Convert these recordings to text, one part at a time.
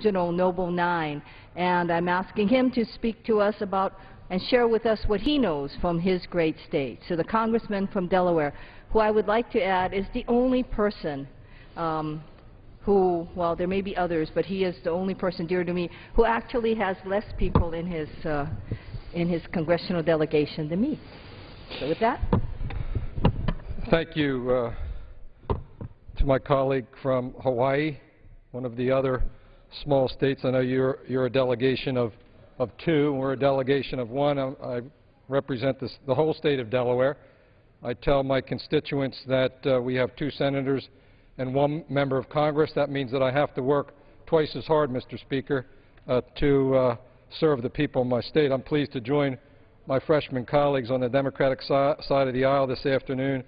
Regional Noble 9, and I'm asking him to speak to us about and share with us what he knows from his great state. So the congressman from Delaware, who I would like to add is the only person who, well, there may be others, but he is the only person dear to me who actually has less people in his congressional delegation than me. So with that. Thank you to my colleague from Hawaii, one of the other small states. I know you're a delegation of two, and we're a delegation of one. I represent the whole state of Delaware. I tell my constituents that we have 2 senators and 1 member of Congress. That means that I have to work twice as hard, Mr. Speaker, to serve the people of my state. I'm pleased to join my freshman colleagues on the Democratic side of the aisle this afternoon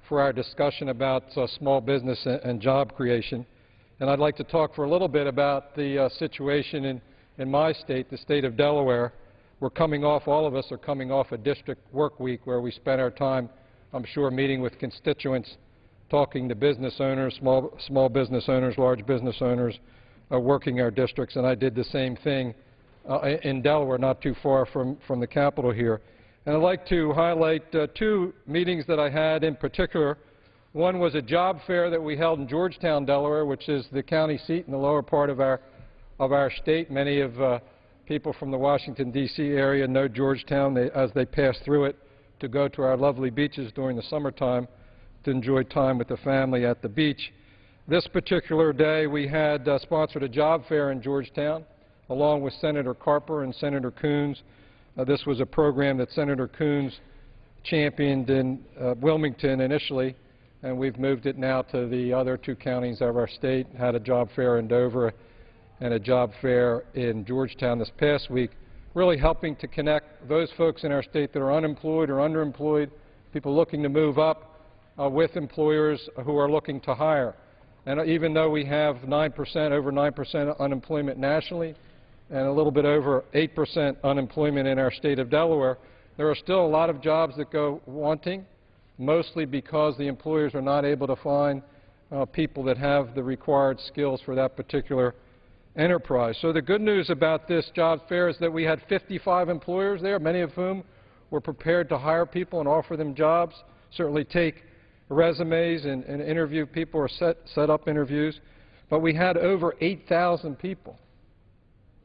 for our discussion about small business and job creation. And I'd like to talk for a little bit about the situation in my state, the state of Delaware. We're coming off, all of us are coming off a district work week where we spent our time, I'm sure, meeting with constituents, talking to business owners, small business owners, large business owners, working our districts, and I did the same thing in Delaware, not too far from the Capitol here. And I'd like to highlight 2 meetings that I had in particular. One was a job fair that we held in Georgetown, Delaware, which is the county seat in the lower part of our state. Many of people from the Washington, D.C. area know Georgetown as they pass through it to go to our lovely beaches during the summertime to enjoy time with the family at the beach. This particular day we had sponsored a job fair in Georgetown along with Senator Carper and Senator Coons. This was a program that Senator Coons championed in Wilmington initially, and we've moved it now to the other 2 counties of our state. Had a job fair in Dover and a job fair in Georgetown this past week, really helping to connect those folks in our state that are unemployed or underemployed, people looking to move up, with employers who are looking to hire. And even though we have 9%, over 9% unemployment nationally, and a little bit over 8% unemployment in our state of Delaware, there are still a lot of jobs that go wanting, mostly because the employers are not able to find people that have the required skills for that particular enterprise. So the good news about this job fair is that we had 55 employers there, many of whom were prepared to hire people and offer them jobs, certainly take resumes and interview people or set up interviews. But we had over 8,000 people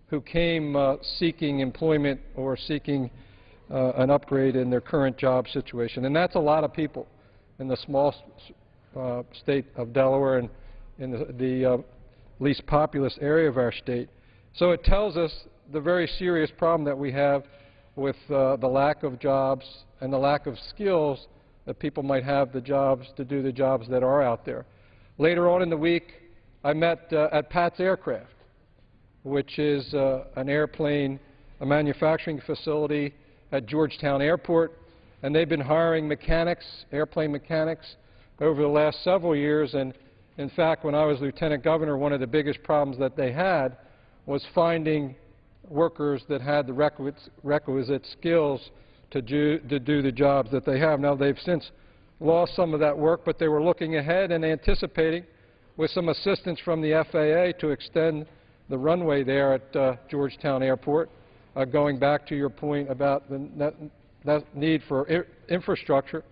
who came seeking employment or seeking an upgrade in their current job situation. And that's a lot of people in the small state of Delaware and in the least populous area of our state. So it tells us the very serious problem that we have with the lack of jobs and the lack of skills that people might have the jobs to do the jobs that are out there. Later on in the week, I met at Pat's Aircraft, which is an airplane, a manufacturing facility at Georgetown Airport, and they've been hiring mechanics, airplane mechanics, over the last several years. And in fact, when I was lieutenant governor, one of the biggest problems that they had was finding workers that had the requisite skills to do the jobs that they have. Now, they've since lost some of that work, but they were looking ahead and anticipating, with some assistance from the FAA, to extend the runway there at Georgetown Airport, going back to your point about the need for infrastructure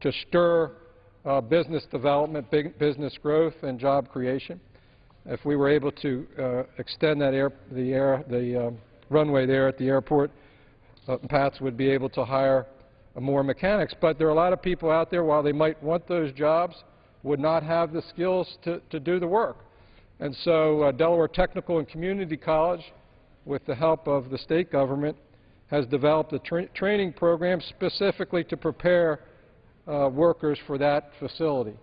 to stir business development, business growth, and job creation. If we were able to extend that the runway there at the airport, Pats would be able to hire more mechanics. But there are a lot of people out there, while they might want those jobs, would not have the skills to do the work. And so Delaware Technical and Community College, with the help of the state government, has developed a training program specifically to prepare workers for that facility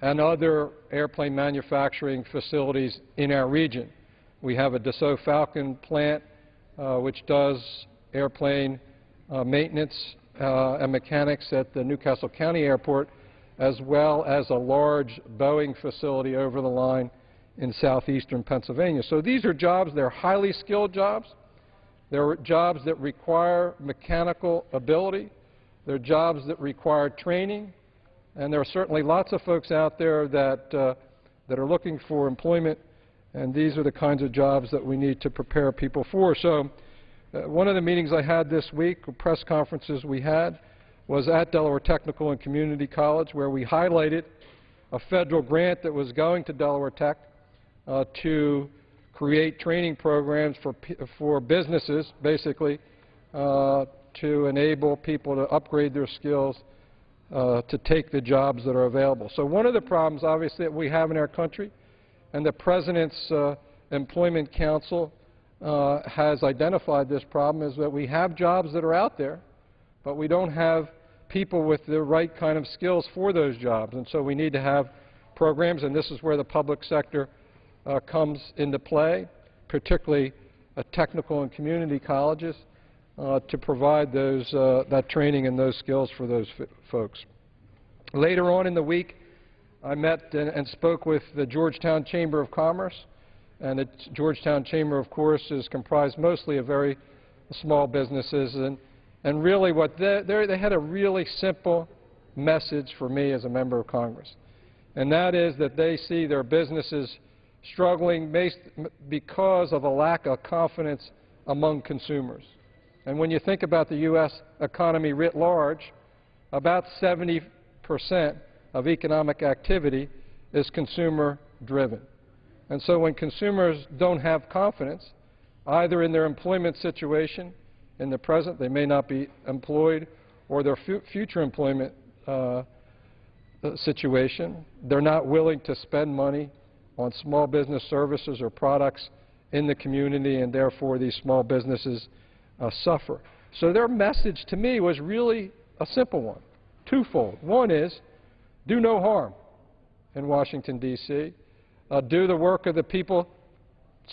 and other airplane manufacturing facilities in our region. We have a Dassault Falcon plant which does airplane maintenance and mechanics at the Newcastle County Airport, as well as a large Boeing facility over the line in southeastern Pennsylvania. So these are jobs, they're highly skilled jobs. They're jobs that require mechanical ability. They're jobs that require training. And there are certainly lots of folks out there that are looking for employment And these are the kinds of jobs that we need to prepare people for. So one of the meetings I had this week, press conferences we had, was at Delaware Technical and Community College, where we highlighted a federal grant that was going to Delaware Tech to create training programs for businesses, basically, to enable people to upgrade their skills to take the jobs that are available. So one of the problems, obviously, that we have in our country, and the President's Employment Council has identified this problem, is that we have jobs that are out there, but we don't have people with the right kind of skills for those jobs. And so we need to have programs, and this is where the public sector comes into play, particularly technical and community colleges, to provide that training and those skills for those folks. Later on in the week, I met and spoke with the Georgetown Chamber of Commerce, and the Georgetown Chamber, of course, is comprised mostly of very small businesses, and really what they had a really simple message for me as a member of Congress, and that is that they see their businesses struggling because of a lack of confidence among consumers. And when you think about the U.S. economy writ large, about 70% of economic activity is consumer-driven. And so when consumers don't have confidence, either in their employment situation, in the present, they may not be employed, or their future employment situation, they're not willing to spend money on small business services or products in the community, and therefore these small businesses suffer. So their message to me was really a simple one, twofold. One is, do no harm in Washington, D.C. Do the work of the people,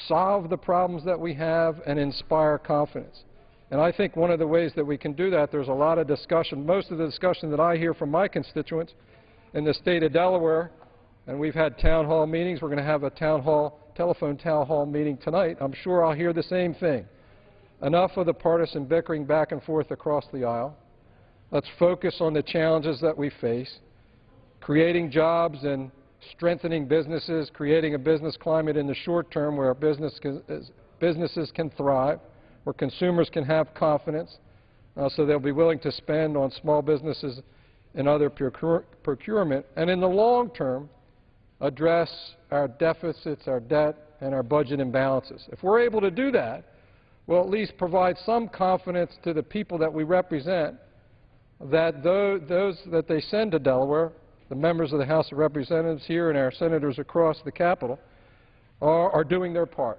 solve the problems that we have, and inspire confidence. And I think one of the ways that we can do that, there's a lot of discussion. Most of the discussion that I hear from my constituents in the state of Delaware, and we've had town hall meetings. We're going to have a telephone town hall meeting tonight. I'm sure I'll hear the same thing. Enough of the partisan bickering back and forth across the aisle. Let's focus on the challenges that we face, creating jobs and strengthening businesses, creating a business climate in the short term where businesses can thrive, where consumers can have confidence, so they'll be willing to spend on small businesses and other procurement, and in the long term, address our deficits, our debt, and our budget imbalances. If we're able to do that, we'll at least provide some confidence to the people that we represent that those that they send to Delaware, the members of the House of Representatives here and our senators across the Capitol, are doing their part,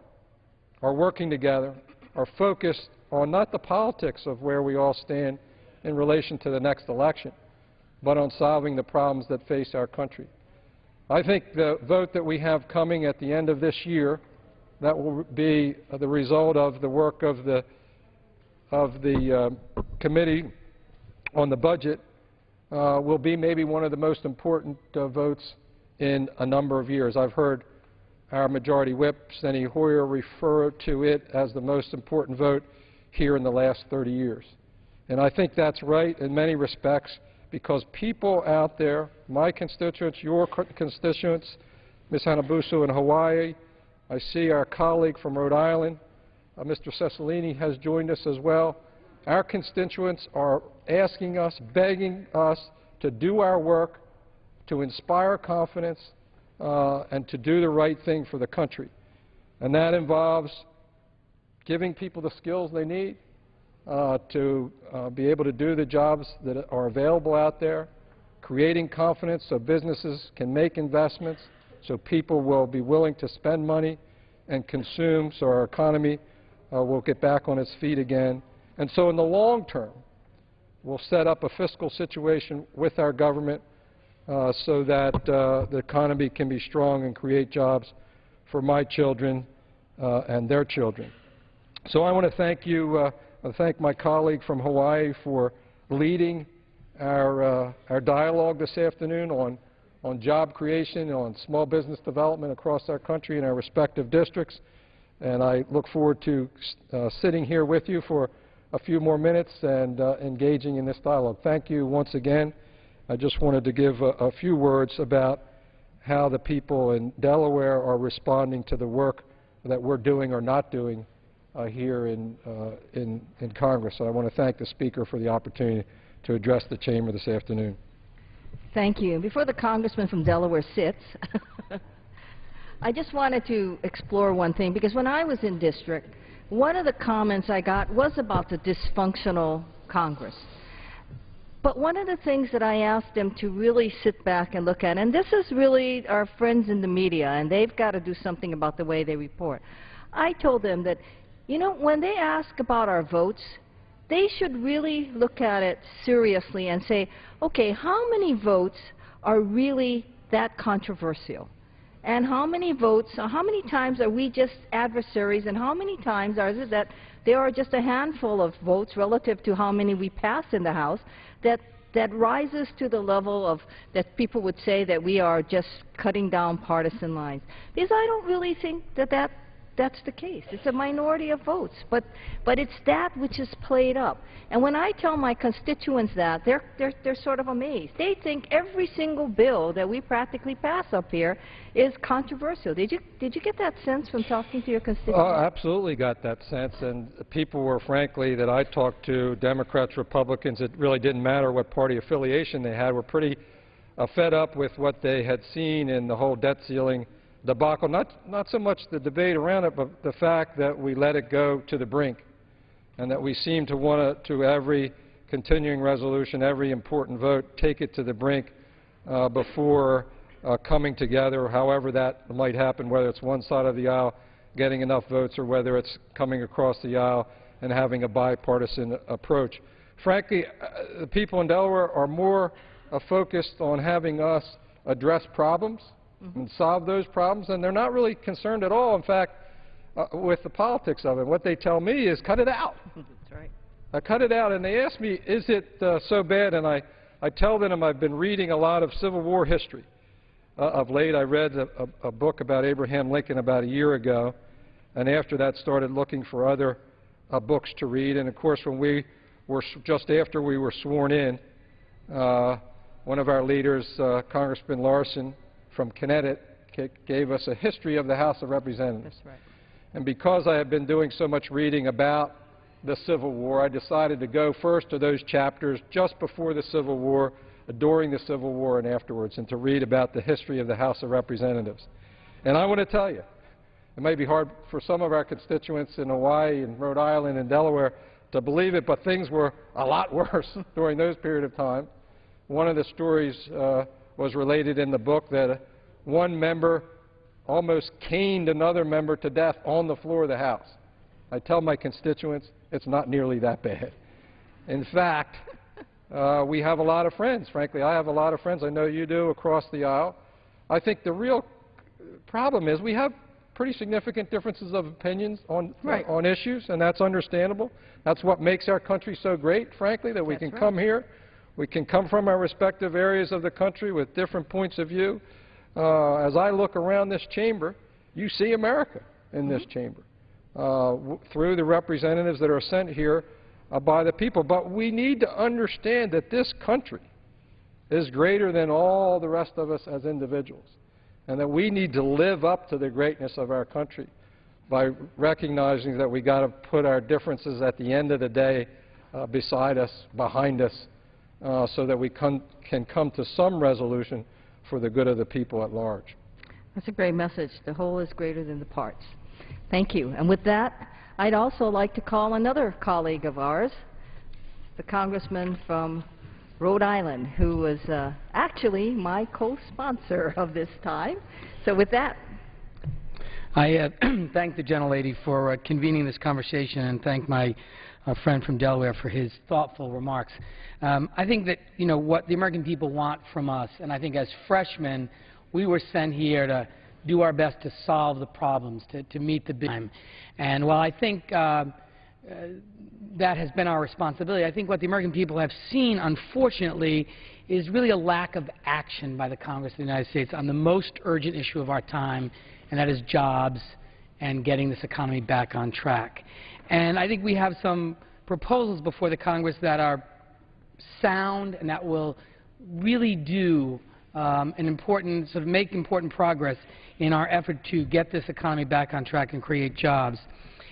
are working together, are focused on not the politics of where we all stand in relation to the next election, but on solving the problems that face our country. I think the vote that we have coming at the end of this year, that will be the result of the work of the committee on the budget, will be maybe one of the most important votes in a number of years. I've heard our Majority Whip, Steny Hoyer, refer to it as the most important vote here in the last 30 years. And I think that's right in many respects, because people out there, my constituents, your constituents, Ms. Hanabusa in Hawaii, I see our colleague from Rhode Island, Mr. Cicilline, has joined us as well. Our constituents are asking us, begging us to do our work, to inspire confidence, and to do the right thing for the country. And that involves giving people the skills they need to be able to do the jobs that are available out there, creating confidence so businesses can make investments, so people will be willing to spend money and consume, so our economy will get back on its feet again. And so in the long term, we'll set up a fiscal situation with our government so that the economy can be strong and create jobs for my children and their children. So I want to thank you, thank my colleague from Hawaii for leading our dialogue this afternoon on job creation, on small business development across our country in our respective districts. And I look forward to sitting here with you for a few more minutes and engaging in this dialogue. Thank you once again. I just wanted to give a few words about how the people in Delaware are responding to the work that we're doing or not doing here in Congress. So I want to thank the Speaker for the opportunity to address the Chamber this afternoon. Thank you. Before the congressman from Delaware sits, I just wanted to explore one thing, because when I was in district, one of the comments I got was about the dysfunctional Congress. But one of the things that I asked them to really sit back and look at, and this is really our friends in the media, and they've got to do something about the way they report. I told them that, you know, when they ask about our votes, they should really look at it seriously and say, okay, how many votes are really that controversial? And how many votes, how many times are we just adversaries, and how many times is it that there are just a handful of votes relative to how many we pass in the House that rises to the level of that people would say that we are just cutting down partisan lines? Because I don't really think that that's the case. It's a minority of votes, but it's that which is played up. And when I tell my constituents that, they're sort of amazed. They think every single bill that we practically pass up here is controversial. Did you get that sense from talking to your constituents? Absolutely got that sense, and people were, frankly, that I talked to, Democrats, Republicans, it really didn't matter what party affiliation they had, were pretty fed up with what they had seen in the whole debt ceiling debacle. Not so much the debate around it, but the fact that we let it go to the brink, and that we seem to want to every continuing resolution, every important vote, take it to the brink before coming together, however that might happen, whether it's one side of the aisle getting enough votes or whether it's coming across the aisle and having a bipartisan approach. Frankly, the people in Delaware are more focused on having us address problems and solve those problems, and they're not really concerned at all, in fact, with the politics of it. What they tell me is cut it out. That's right. Cut it out, and they ask me, is it so bad? And I tell them I've been reading a lot of Civil War history. Of late, I read a book about Abraham Lincoln about a year ago, and after that started looking for other books to read. And of course, when we were just after we were sworn in, one of our leaders, Congressman Larson from Connecticut, gave us a history of the House of Representatives. That's right. And because I have been doing so much reading about the Civil War, I decided to go first to those chapters just before the Civil War, during the Civil War, and afterwards, and to read about the history of the House of Representatives. And I want to tell you, it may be hard for some of our constituents in Hawaii and Rhode Island and Delaware to believe it, but things were a lot worse during those period of time. One of the stories was related in the book that one member almost caned another member to death on the floor of the House. I tell my constituents it's not nearly that bad. In fact, we have a lot of friends. Frankly, I have a lot of friends, I know you do, across the aisle. I think the real problem is we have pretty significant differences of opinions on issues, and that's understandable. That's what makes our country so great, frankly, that we can come here. We can come from our respective areas of the country with different points of view. As I look around this chamber, you see America in this chamber through the representatives that are sent here by the people. But we need to understand that this country is greater than all the rest of us as individuals, and that we need to live up to the greatness of our country by recognizing that we got to put our differences at the end of the day beside us, behind us, so that we can come to some resolution for the good of the people at large. That's a great message. The whole is greater than the parts. Thank you. And with that, I'd also like to call another colleague of ours, the congressman from Rhode Island, who was actually my co-sponsor of this time. So with that. I thank the gentlelady for convening this conversation, and thank my friend from Delaware for his thoughtful remarks. I think that, you know, what the American people want from us, and I think as freshmen, we were sent here to do our best to solve the problems, to meet the time. And while I think that has been our responsibility, I think what the American people have seen, unfortunately, is really a lack of action by the Congress of the United States on the most urgent issue of our time, and that is jobs and getting this economy back on track. And I think we have some proposals before the Congress that are sound and that will really do make important progress in our effort to get this economy back on track and create jobs.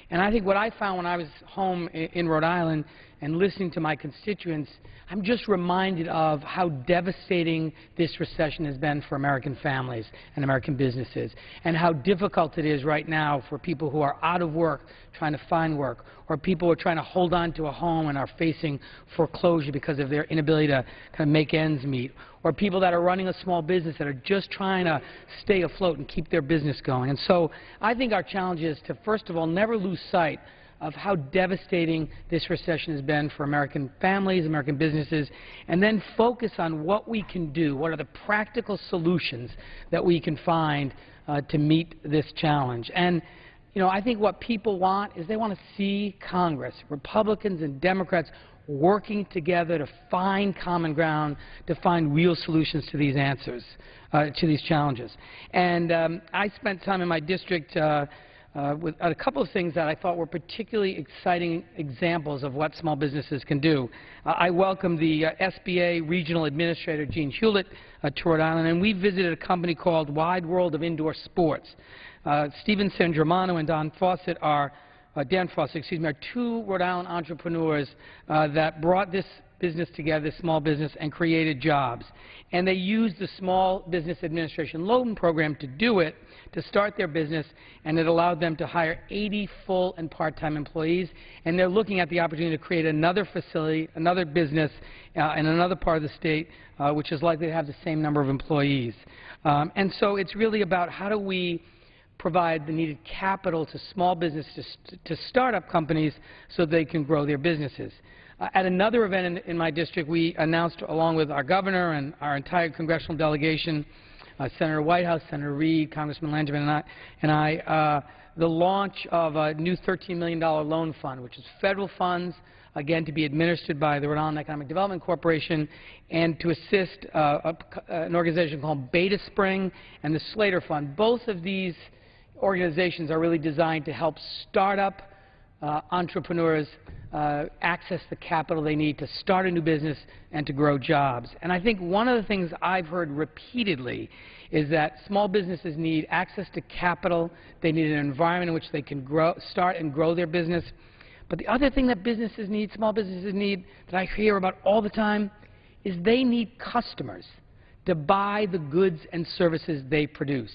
And I think what I found when I was home in Rhode Island and listening to my constituents, I'm just reminded of how devastating this recession has been for American families and American businesses, and how difficult it is right now for people who are out of work trying to find work, or people who are trying to hold on to a home and are facing foreclosure because of their inability to kind of make ends meet, or people that are running a small business that are just trying to stay afloat and keep their business going. And so I think our challenge is to, first of all, never lose sight of how devastating this recession has been for American families, American businesses, and then focus on what we can do, what are the practical solutions that we can find to meet this challenge. And, you know, I think what people want is they want to see Congress, Republicans and Democrats, working together to find common ground, to find real solutions to these answers, to these challenges. And I spent time in my district with a couple of things that I thought were particularly exciting examples of what small businesses can do. I welcomed the SBA Regional Administrator, Gene Hewlett, to Rhode Island, and we visited a company called Wide World of Indoor Sports. Stephen Sangermano and Dan Fawcett are two Rhode Island entrepreneurs that brought this business together, this small business, and created jobs. And they used the Small Business Administration Loan Program to do it, to start their business, and it allowed them to hire 80 full and part-time employees. And they're looking at the opportunity to create another facility, another business in another part of the state, which is likely to have the same number of employees. And so it's really about how do we provide the needed capital to small businesses, to start-up companies, so they can grow their businesses. At another event in my district, we announced, along with our governor and our entire congressional delegation, Senator Whitehouse, Senator Reid, Congressman Langevin, and I, the launch of a new $13 million loan fund, which is federal funds, again, to be administered by the Rhode Island Economic Development Corporation, and to assist an organization called Beta Spring and the Slater Fund. Both of these organizations are really designed to help start-up entrepreneurs access the capital they need to start a new business and to grow jobs. And I think one of the things I've heard repeatedly is that small businesses need access to capital, they need an environment in which they can start and grow their business. But the other thing that businesses need, small businesses need, that I hear about all the time, is they need customers to buy the goods and services they produce.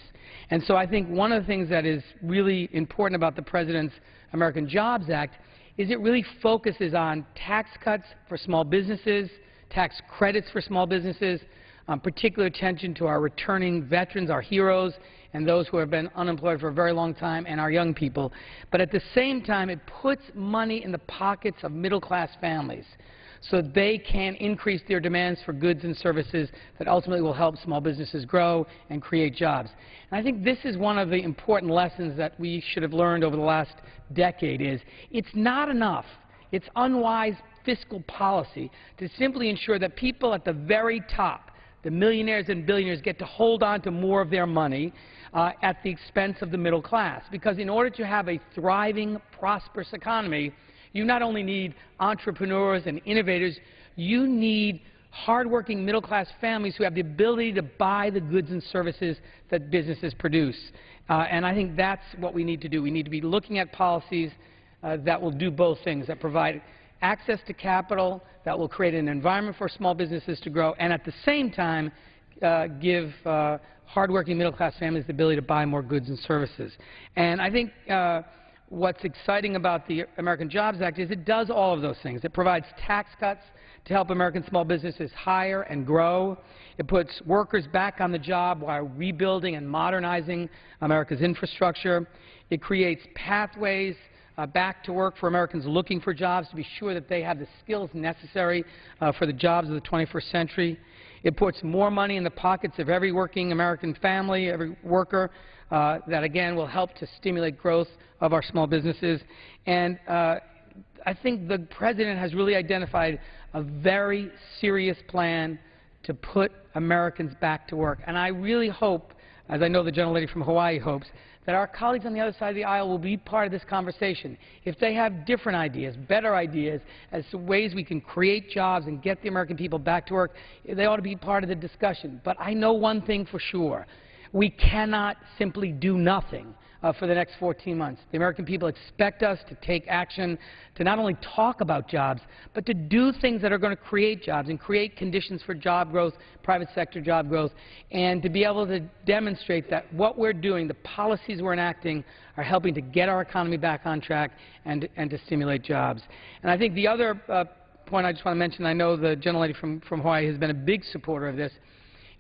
And so I think one of the things that is really important about the President's American Jobs Act is it really focuses on tax cuts for small businesses, tax credits for small businesses, particular attention to our returning veterans, our heroes, and those who have been unemployed for a very long time, and our young people. But at the same time, it puts money in the pockets of middle-class families so they can increase their demands for goods and services that ultimately will help small businesses grow and create jobs. And I think this is one of the important lessons that we should have learned over the last decade is it's not enough, it's unwise fiscal policy to simply ensure that people at the very top, the millionaires and billionaires, get to hold on to more of their money at the expense of the middle class. Because in order to have a thriving, prosperous economy, you not only need entrepreneurs and innovators, you need hardworking middle-class families who have the ability to buy the goods and services that businesses produce. And I think that's what we need to do. We need to be looking at policies that will do both things, that provide access to capital, that will create an environment for small businesses to grow, and at the same time give hardworking middle-class families the ability to buy more goods and services. And I think what's exciting about the American Jobs Act is it does all of those things. It provides tax cuts to help American small businesses hire and grow. It puts workers back on the job while rebuilding and modernizing America's infrastructure. It creates pathways back to work for Americans looking for jobs to be sure that they have the skills necessary for the jobs of the 21st century. It puts more money in the pockets of every working American family, every worker, that again will help to stimulate growth of our small businesses. And I think the President has really identified a very serious plan to put Americans back to work. And I really hope as I know the gentlelady from Hawaii hopes, that our colleagues on the other side of the aisle will be part of this conversation. If they have different ideas, better ideas, as to ways we can create jobs and get the American people back to work, they ought to be part of the discussion. But I know one thing for sure. We cannot simply do nothing for the next 14 months. The American people expect us to take action, to not only talk about jobs, but to do things that are going to create jobs and create conditions for job growth, private sector job growth, and to be able to demonstrate that what we're doing, the policies we're enacting, are helping to get our economy back on track and to stimulate jobs. And I think the other point I just want to mention, I know the gentlelady from Hawaii has been a big supporter of this,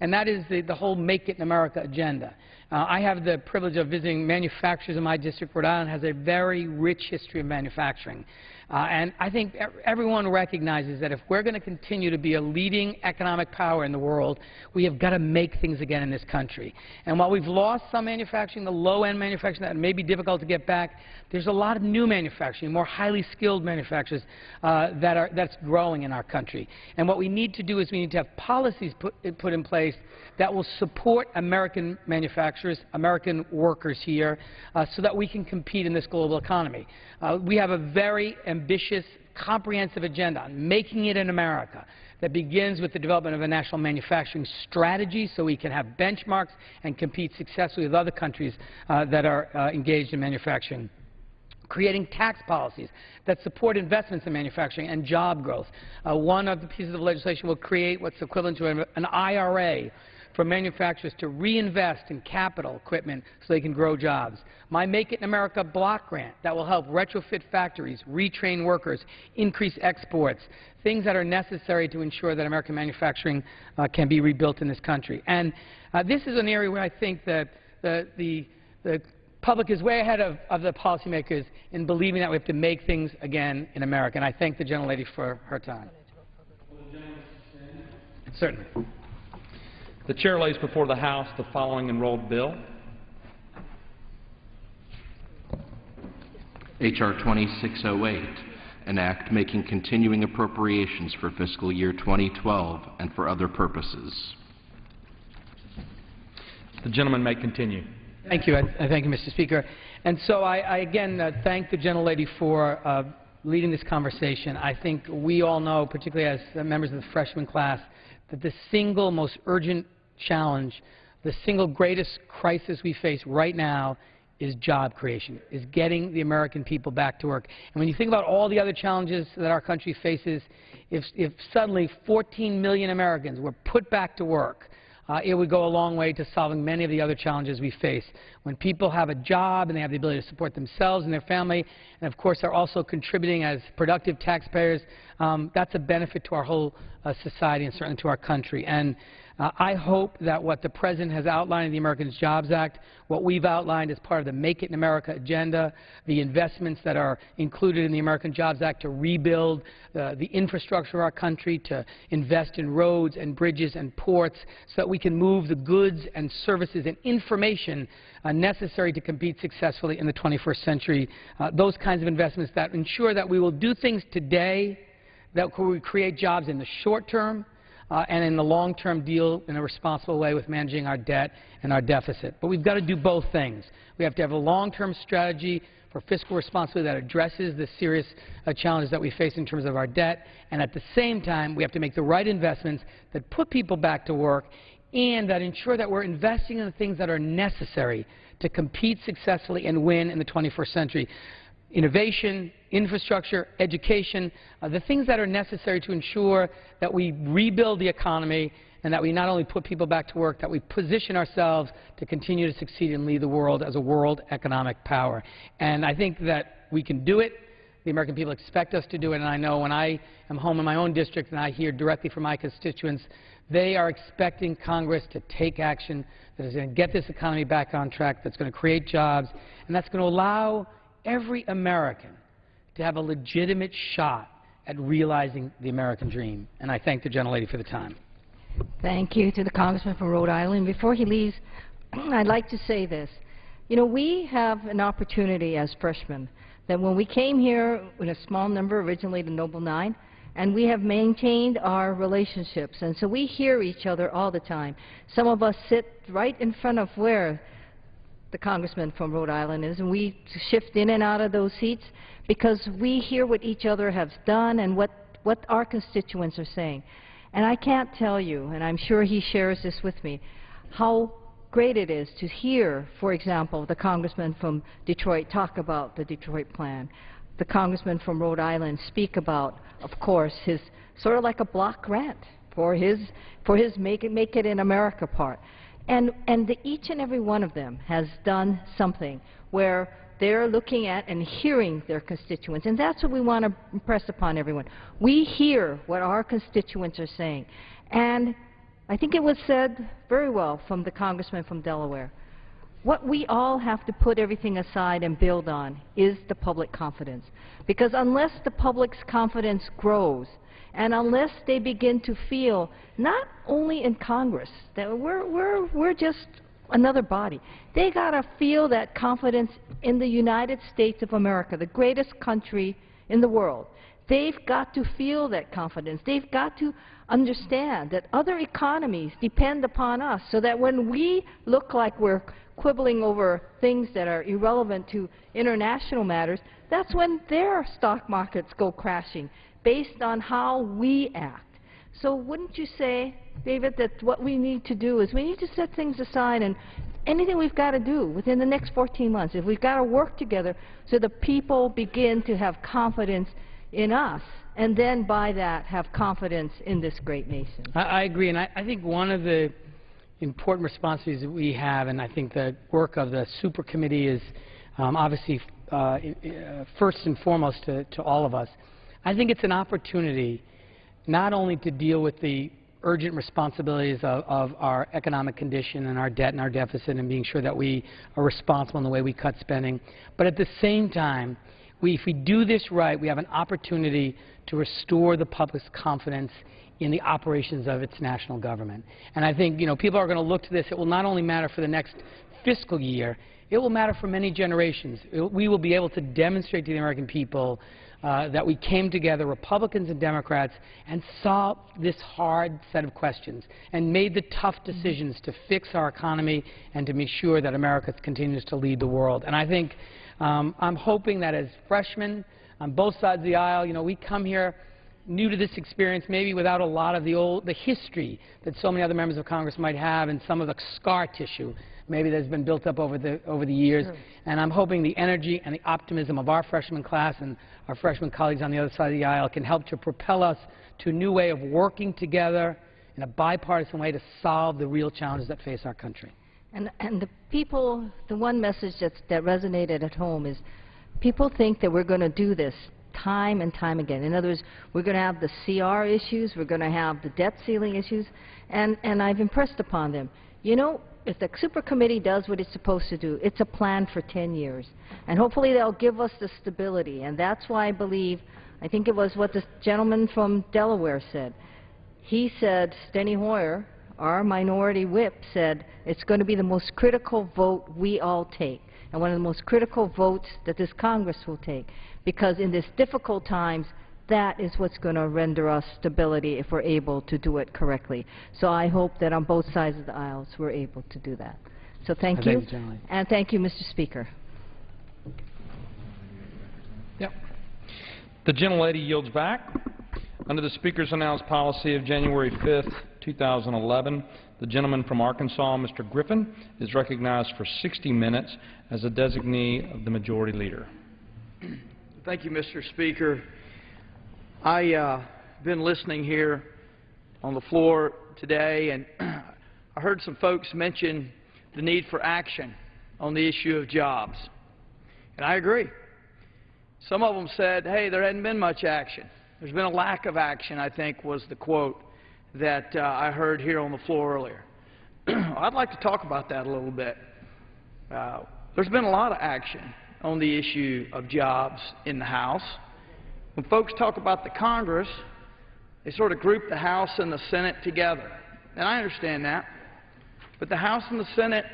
and that is the whole Make It in America agenda. I have the privilege of visiting manufacturers in my district. Rhode Island has a very rich history of manufacturing. And I think everyone recognizes that if we're going to continue to be a leading economic power in the world, we have got to make things again in this country. And while we've lost some manufacturing, the low-end manufacturing that may be difficult to get back, there's a lot of new manufacturing, more highly skilled manufacturers that's growing in our country. And what we need to do is we need to have policies put in place that will support American manufacturers, American workers here, so that we can compete in this global economy. We have a very ambitious, comprehensive agenda on making it in America that begins with the development of a national manufacturing strategy so we can have benchmarks and compete successfully with other countries that are engaged in manufacturing. Creating tax policies that support investments in manufacturing and job growth. One of the pieces of legislation will create what's equivalent to an IRA for manufacturers to reinvest in capital equipment so they can grow jobs. My Make It in America block grant that will help retrofit factories, retrain workers, increase exports, things that are necessary to ensure that American manufacturing can be rebuilt in this country. And this is an area where I think that the public is way ahead of the policymakers in believing that we have to make things again in America. And I thank the gentlelady for her time. Certainly. The chair lays before the House the following enrolled bill. H.R. 2608, an act making continuing appropriations for fiscal year 2012 and for other purposes. The gentleman may continue. Thank you. I thank you, Mr. Speaker. And so I again thank the gentlelady for leading this conversation. I think we all know, particularly as members of the freshman class, that the single most urgent challenge, the single greatest crisis we face right now is job creation, is getting the American people back to work. And when you think about all the other challenges that our country faces, if suddenly 14 million Americans were put back to work, it would go a long way to solving many of the other challenges we face. When people have a job and they have the ability to support themselves and their family, and of course are also contributing as productive taxpayers, that's a benefit to our whole society and certainly to our country. And I hope that what the President has outlined in the Americans Jobs Act, what we've outlined as part of the Make It in America agenda, the investments that are included in the American Jobs Act to rebuild the infrastructure of our country, to invest in roads and bridges and ports so that we can move the goods and services and information necessary to compete successfully in the 21st century. Those kinds of investments that ensure that we will do things today that will create jobs in the short term, and in the long term deal in a responsible way with managing our debt and our deficit. But we've got to do both things. We have to have a long-term strategy for fiscal responsibility that addresses the serious challenges that we face in terms of our debt, and at the same time we have to make the right investments that put people back to work and that ensure that we're investing in the things that are necessary to compete successfully and win in the 21st century. Innovation, infrastructure, education, the things that are necessary to ensure that we rebuild the economy and that we not only put people back to work, that we position ourselves to continue to succeed and lead the world as a world economic power. And I think that we can do it. The American people expect us to do it, and I know when I am home in my own district and I hear directly from my constituents, they are expecting Congress to take action that is going to get this economy back on track, that's going to create jobs, and that's going to allow every American to have a legitimate shot at realizing the American dream. And I thank the gentlelady for the time. Thank you to the Congressman from Rhode Island. Before he leaves, I'd like to say this. You know, we have an opportunity as freshmen that when we came here in a small number, originally the Noble Nine, And we have maintained our relationships, and so we hear each other all the time. Some of us sit right in front of where the congressman from Rhode Island is, and we shift in and out of those seats because we hear what each other has done and what our constituents are saying. And I can't tell you, and I'm sure he shares this with me, how great it is to hear, for example, the congressman from Detroit talk about the Detroit plan, the congressman from Rhode Island speak about, of course, his sort of like a block grant for his Make It in America part. And each and every one of them has done something where they're looking at and hearing their constituents. And that's what we want to impress upon everyone. We hear what our constituents are saying. And I think it was said very well from the congressman from Delaware. What we all have to put everything aside and build on is the public confidence. Because unless the public's confidence grows, and unless they begin to feel, not only in Congress, that we're just another body, they got to feel that confidence in the United States of America, the greatest country in the world. They've got to feel that confidence. They've got to understand that other economies depend upon us, so that when we look like we're quibbling over things that are irrelevant to international matters, that's when their stock markets go crashing, based on how we act. So wouldn't you say, David, that what we need to do is we need to set things aside, and anything we've got to do within the next 14 months, if we've got to work together so the people begin to have confidence in us, and then by that have confidence in this great nation. I agree, and I think one of the important responsibilities that we have, and I think the work of the super committee is obviously first and foremost to all of us. I think it's an opportunity not only to deal with the urgent responsibilities of our economic condition and our debt and our deficit and being sure that we are responsible in the way we cut spending, but at the same time, if we do this right, we have an opportunity to restore the public's confidence in the operations of its national government. And I think, people are going to look to this. It will not only matter for the next fiscal year, it will matter for many generations. We will be able to demonstrate to the American people that we came together, Republicans and Democrats, and solved this hard set of questions and made the tough decisions to fix our economy and to make sure that America continues to lead the world. And I think I'm hoping that as freshmen on both sides of the aisle, we come here new to this experience, maybe without a lot of the history that so many other members of Congress might have and some of the scar tissue maybe that's been built up over the years. Sure. And I'm hoping the energy and the optimism of our freshman class and our freshman colleagues on the other side of the aisle can help to propel us to a new way of working together in a bipartisan way to solve the real challenges that face our country. And the people, the one message that resonated at home is people think that we're going to do this time and time again. In other words, we're going to have the CR issues, we're going to have the debt ceiling issues, and I've impressed upon them, if the super committee does what it's supposed to do, it's a plan for 10 years. And hopefully they'll give us the stability. And that's why I think it was what the gentleman from Delaware said. He said, Steny Hoyer, our minority whip, said it's going to be the most critical vote we all take, and one of the most critical votes that this Congress will take, because in these difficult times, that is what's going to render us stability if we're able to do it correctly. So I hope that on both sides of the aisles we're able to do that. So thank you, and thank you, Mr. Speaker. Yep. The gentlelady yields back. Under the Speaker's announced policy of January 5th, 2011, the gentleman from Arkansas, Mr. Griffin, is recognized for 60 minutes as a designee of the Majority Leader. Thank you, Mr. Speaker. I've been listening here on the floor today, and I heard some folks mention the need for action on the issue of jobs. And I agree. Some of them said, hey, there hadn't been much action. There's been a lack of action, I think, was the quote that I heard here on the floor earlier. I'd like to talk about that a little bit. There's been a lot of action on the issue of jobs in the House. When folks talk about the Congress, they sort of group the House and the Senate together. And I understand that. But the House and the Senate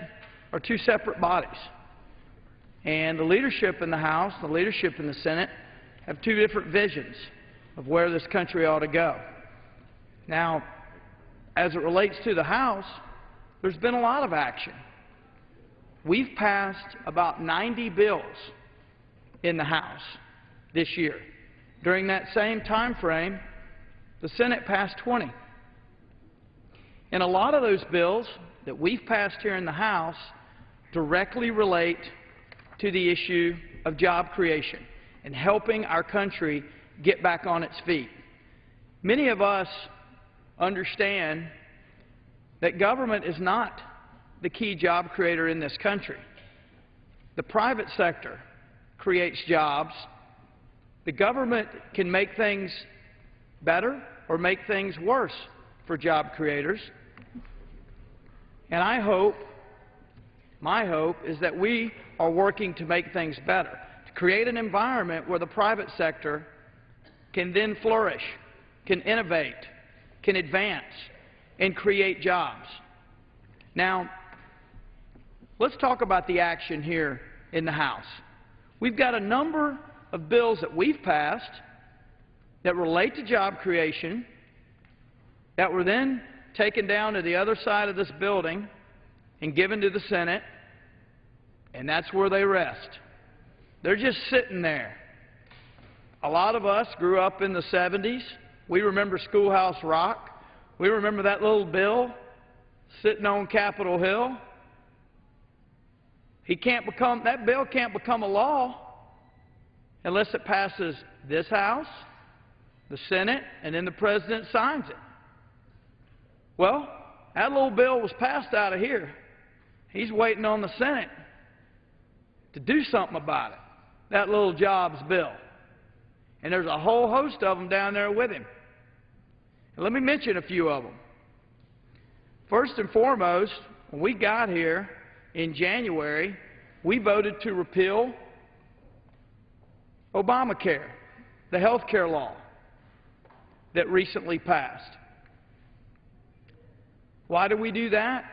are two separate bodies. And the leadership in the House, the leadership in the Senate, have two different visions of where this country ought to go. Now, as it relates to the House, there's been a lot of action. We've passed about 90 bills in the House this year. During that same time frame, the Senate passed 20. And a lot of those bills that we've passed here in the House directly relate to the issue of job creation and helping our country get back on its feet. Many of us understand that government is not the key job creator in this country. The private sector creates jobs. The government can make things better or make things worse for job creators. And my hope is that we are working to make things better, to create an environment where the private sector can then flourish, can innovate, can advance, and create jobs. Now, let's talk about the action here in the House. We've got a number of bills that we've passed that relate to job creation that were then taken down to the other side of this building and given to the Senate, and that's where they rest. They're just sitting there. A lot of us grew up in the 70s. We remember Schoolhouse Rock. We remember that little bill sitting on Capitol Hill. That bill can't become a law unless it passes this House, the Senate, and then the President signs it. Well, that little bill was passed out of here. He's waiting on the Senate to do something about it, that little jobs bill. And there's a whole host of them down there with him. And let me mention a few of them. First and foremost, when we got here in January, we voted to repeal Obamacare, the health care law that recently passed. Why do we do that?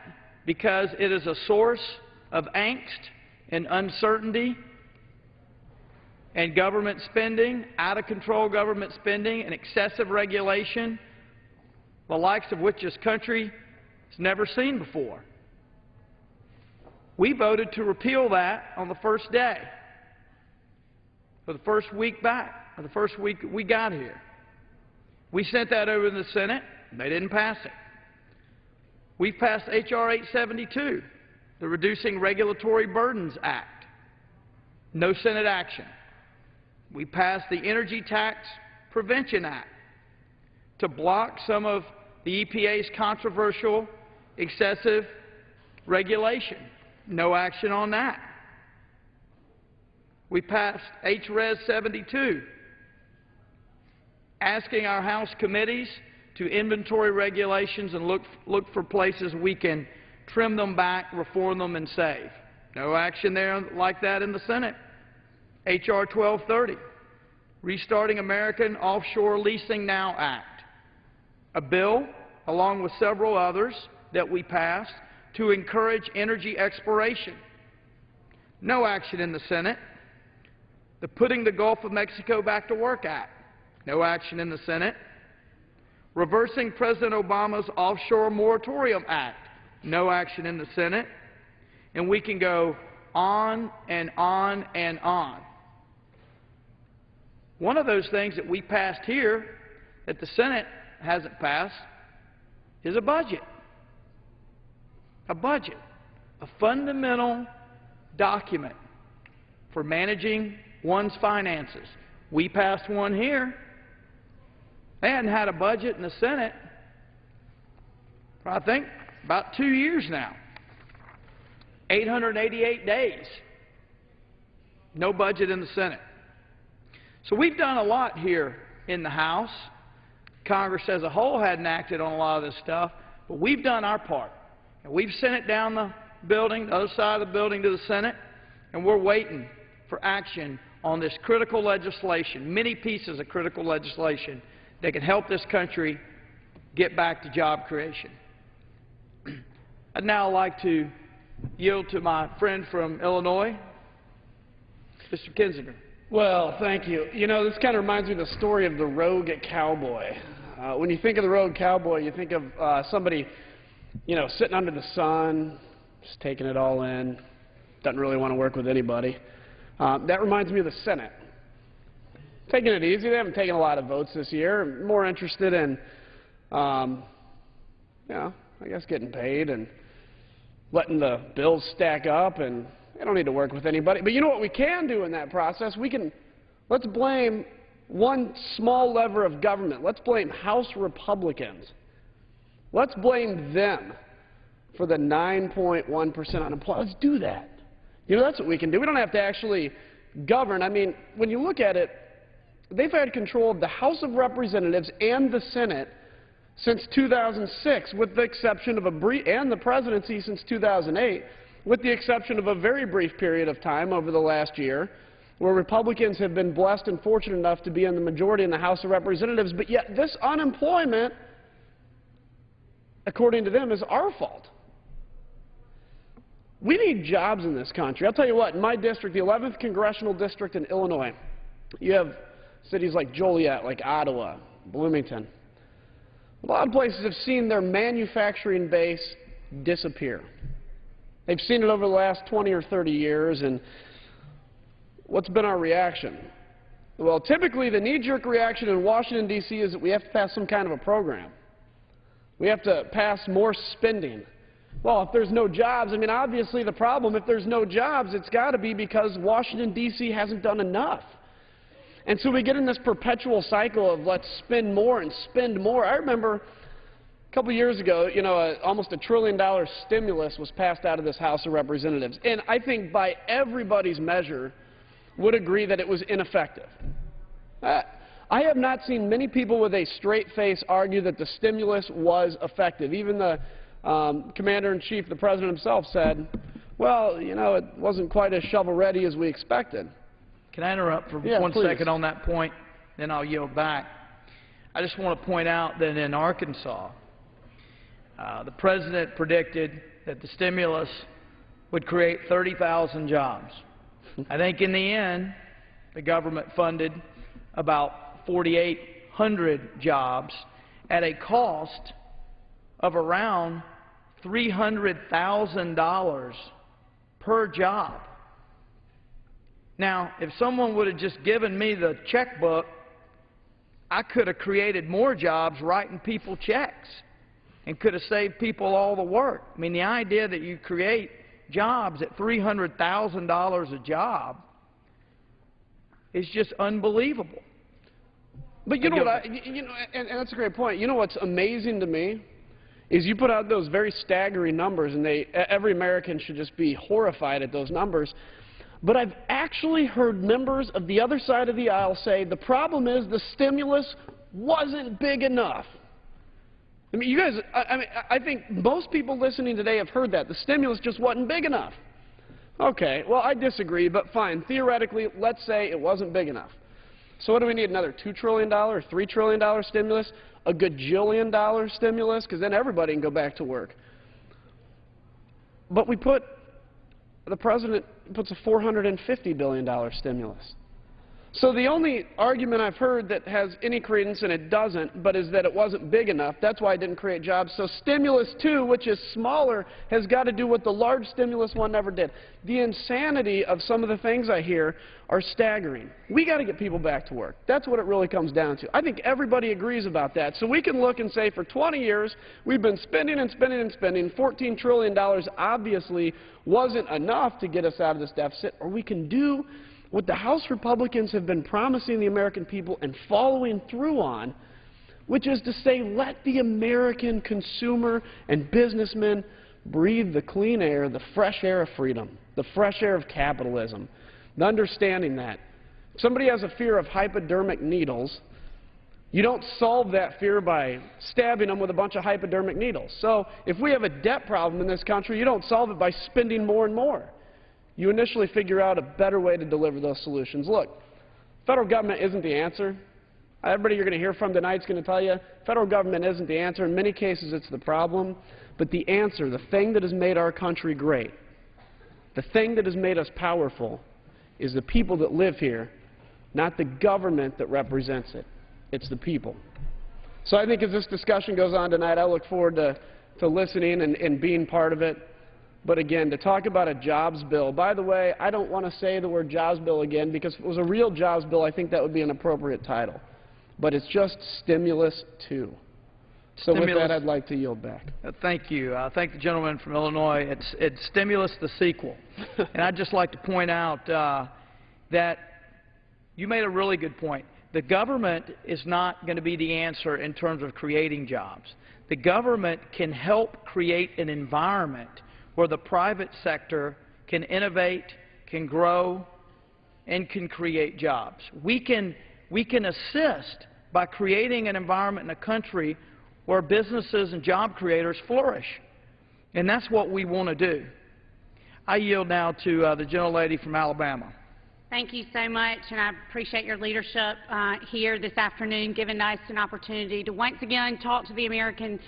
Because it is a source of angst and uncertainty and government spending, out-of-control government spending and excessive regulation, the likes of which this country has never seen before. We voted to repeal that on the first day, for the first week back, or the first week we got here. We sent that over to the Senate, and they didn't pass it. We passed H.R. 872, the Reducing Regulatory Burdens Act. No Senate action. We passed the Energy Tax Prevention Act to block some of the EPA's controversial excessive regulation. No action on that. We passed H.Res. 72, asking our House committees to inventory regulations and look for places we can trim them back, reform them, and save. No action there like that in the Senate. H.R. 1230, Restarting American Offshore Leasing Now Act, a bill, along with several others that we passed, to encourage energy exploration. No action in the Senate. The Putting the Gulf of Mexico Back to Work Act. No action in the Senate. Reversing President Obama's Offshore Moratorium Act. No action in the Senate. And we can go on and on and on. One of those things that we passed here that the Senate hasn't passed is a budget. A budget. A fundamental document for managing one's finances. We passed one here. They hadn't had a budget in the Senate for, I think, about 2 years now. 888 days. No budget in the Senate. So we've done a lot here in the House. Congress as a whole hadn't acted on a lot of this stuff, but we've done our part. And we've sent it down the building, the other side of the building to the Senate, and we're waiting for action on this critical legislation, many pieces of critical legislation that can help this country get back to job creation. I'd now like to yield to my friend from Illinois, Mr. Kinzinger. Well, thank you. You know, this kind of reminds me of the story of the rogue cowboy. When you think of the rogue cowboy, you think of somebody, you know, sitting under the sun, just taking it all in, doesn't really want to work with anybody. That reminds me of the Senate. Taking it easy. They haven't taken a lot of votes this year. More interested in, you know, I guess getting paid and letting the bills stack up, and they don't need to work with anybody. But you know what we can do in that process? Let's blame one small lever of government. Let's blame House Republicans. Let's blame them for the 9.1% unemployment. Let's do that. You know, that's what we can do. We don't have to actually govern. I mean, when you look at it, they've had control of the House of Representatives and the Senate since 2006, with the exception of and the presidency since 2008, with the exception of a very brief period of time over the last year, where Republicans have been blessed and fortunate enough to be in the majority in the House of Representatives. But yet this unemployment, according to them, is our fault. We need jobs in this country. I'll tell you what, in my district, the 11th Congressional District in Illinois, you have cities like Joliet, like Ottawa, Bloomington. A lot of places have seen their manufacturing base disappear. They've seen it over the last 20 or 30 years, and what's been our reaction? Well, typically the knee-jerk reaction in Washington, D.C. is that we have to pass some kind of a program. We have to pass more spending. Well, if there's no jobs, I mean, obviously the problem, if there's no jobs, it's got to be because Washington, D.C. hasn't done enough. And so we get in this perpetual cycle of let's spend more and spend more. I remember a couple years ago, you know, almost $1 trillion stimulus was passed out of this House of Representatives. And I think by everybody's measure would agree that it was ineffective. I have not seen many people with a straight face argue that the stimulus was effective. Even the Commander-in-Chief, the President himself, said, well, you know, it wasn't quite as shovel-ready as we expected. Can I interrupt for Yeah, one please. second on that point? Then I'll yield back. I just want to point out that in Arkansas, the President predicted that the stimulus would create 30,000 jobs. I think in the end, the government funded about 4,800 jobs at a cost of around $300,000 per job. Now, if someone would have just given me the checkbook, I could have created more jobs writing people checks and could have saved people all the work. I mean, the idea that you create jobs at $300,000 a job is just unbelievable. But you know what, and that's a great point. You know what's amazing to me is you put out those very staggering numbers, and every American should just be horrified at those numbers. But I've actually heard members of the other side of the aisle say the problem is the stimulus wasn't big enough. I mean, you guys, I think most people listening today have heard that. The stimulus just wasn't big enough. Okay, well, I disagree, but fine. Theoretically, let's say it wasn't big enough. So what do we need, another $2 trillion or $3 trillion stimulus? A gajillion dollar stimulus? Because then everybody can go back to work. But the President puts a $450 billion stimulus. So the only argument I've heard that has any credence, and it doesn't, but is that it wasn't big enough. That's why it didn't create jobs. So stimulus 2, which is smaller, has got to do what the large stimulus 1 never did. The insanity of some of the things I hear are staggering. We got to get people back to work. That's what it really comes down to. I think everybody agrees about that. So we can look and say for 20 years we've been spending and spending and spending. $14 trillion obviously wasn't enough to get us out of this deficit. Or we can do what the House Republicans have been promising the American people and following through on, which is to say, let the American consumer and businessman breathe the clean air, the fresh air of freedom, the fresh air of capitalism, the understanding that if somebody has a fear of hypodermic needles, you don't solve that fear by stabbing them with a bunch of hypodermic needles. So if we have a debt problem in this country, you don't solve it by spending more and more. You initially figure out a better way to deliver those solutions. Look, federal government isn't the answer. Everybody you're going to hear from tonight is going to tell you federal government isn't the answer. In many cases, it's the problem. But the answer, the thing that has made our country great, the thing that has made us powerful, is the people that live here not the government that represents it. It's the people. So I think as this discussion goes on tonight, I look forward to listening and being part of it. But again, to talk about a jobs bill, by the way, I don't want to say the word jobs bill again, because if it was a real jobs bill, I think that would be an appropriate title. But it's just stimulus 2. So with that, I'd like to yield back. Thank you. Thank the gentleman from Illinois. It's Stimulus the sequel. And I'd just like to point out that you made a really good point. The government is not going to be the answer in terms of creating jobs. The government can help create an environment where the private sector can innovate, can grow, and can create jobs. We can assist by creating an environment in a country where businesses and job creators flourish. And that's what we want to do. I yield now to the gentlelady from Alabama. Thank you so much, and I appreciate your leadership here this afternoon, giving us an opportunity to once again talk to the American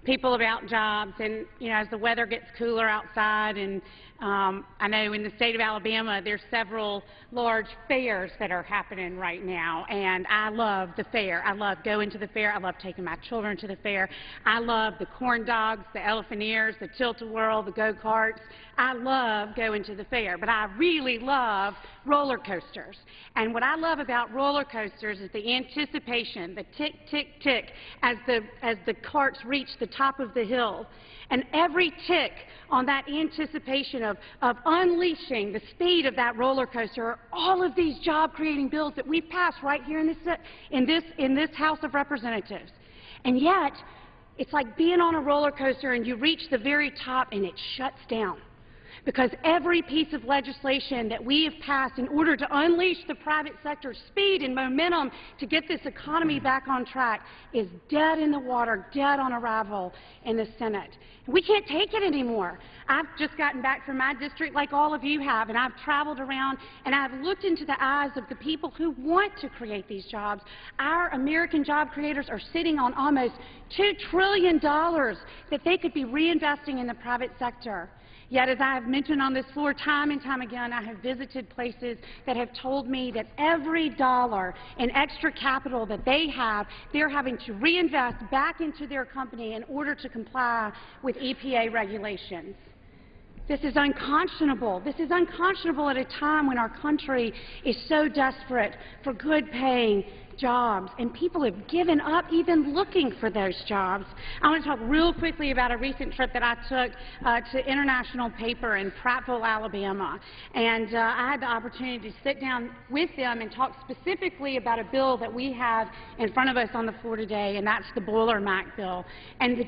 people about jobs. And, you know, as the weather gets cooler outside, and I know in the state of Alabama there's several large fairs that are happening right now, and I love the fair. I love going to the fair. I love taking my children to the fair. I love the corn dogs, the elephant ears, the tilt-a-whirl, the go-karts. I love going to the fair, but I really love roller coasters. And what I love about roller coasters is the anticipation, the tick, tick, tick, as the carts reach the top of the hill. And every tick on that anticipation of unleashing the speed of that roller coaster are all of these job-creating bills that we've passed right here in this House of Representatives. And yet, it's like being on a roller coaster and you reach the very top and it shuts down. Because every piece of legislation that we have passed in order to unleash the private sector's speed and momentum to get this economy back on track is dead in the water, dead on arrival in the Senate. We can't take it anymore. I've just gotten back from my district like all of you have, and I've traveled around and I've looked into the eyes of the people who want to create these jobs. Our American job creators are sitting on almost $2 trillion that they could be reinvesting in the private sector. Yet, as I have mentioned on this floor time and time again, I have visited places that have told me that every dollar in extra capital that they have, they're having to reinvest back into their company in order to comply with EPA regulations. This is unconscionable. This is unconscionable at a time when our country is so desperate for good-paying jobs, and people have given up even looking for those jobs. I want to talk real quickly about a recent trip that I took to International Paper in Prattville, Alabama, and I had the opportunity to sit down with them and talk specifically about a bill that we have in front of us on the floor today, and that's the Boiler MAC bill. And the